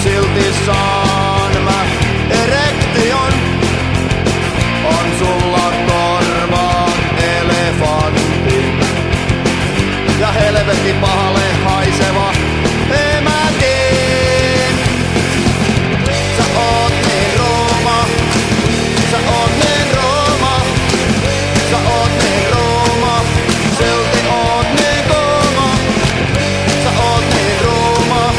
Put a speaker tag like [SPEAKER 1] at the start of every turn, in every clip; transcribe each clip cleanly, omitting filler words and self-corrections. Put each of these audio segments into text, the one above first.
[SPEAKER 1] silti saan mä erektion. On sulla korva elefantti ja helvetti pahalle haiseva emäkin. Sä oot niin rooma, sä oot niin rooma, sä oot niin rooma, silti oot niin kooma. Sä oot niin rooma,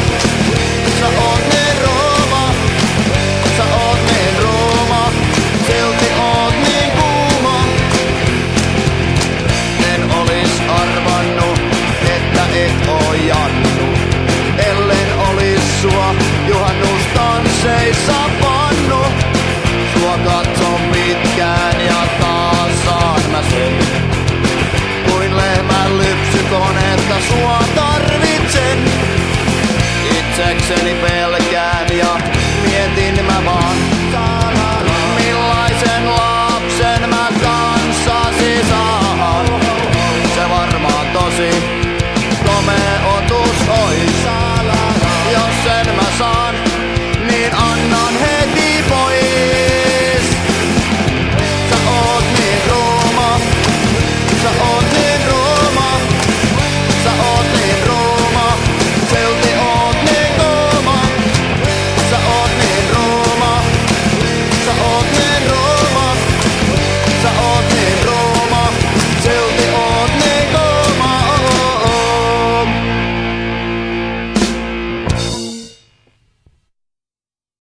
[SPEAKER 1] sä oot niin rooma, sä oot niin rooma, silti oot niin kuuma. En olis arvannut, että et oo Jannu, ellen olis sua juhannustansseissa pannu. Sua katson pitkään ja taas saan mä sen, kuin lehmän lypsykonetta sua tarvitsen. Itsekseni pelkään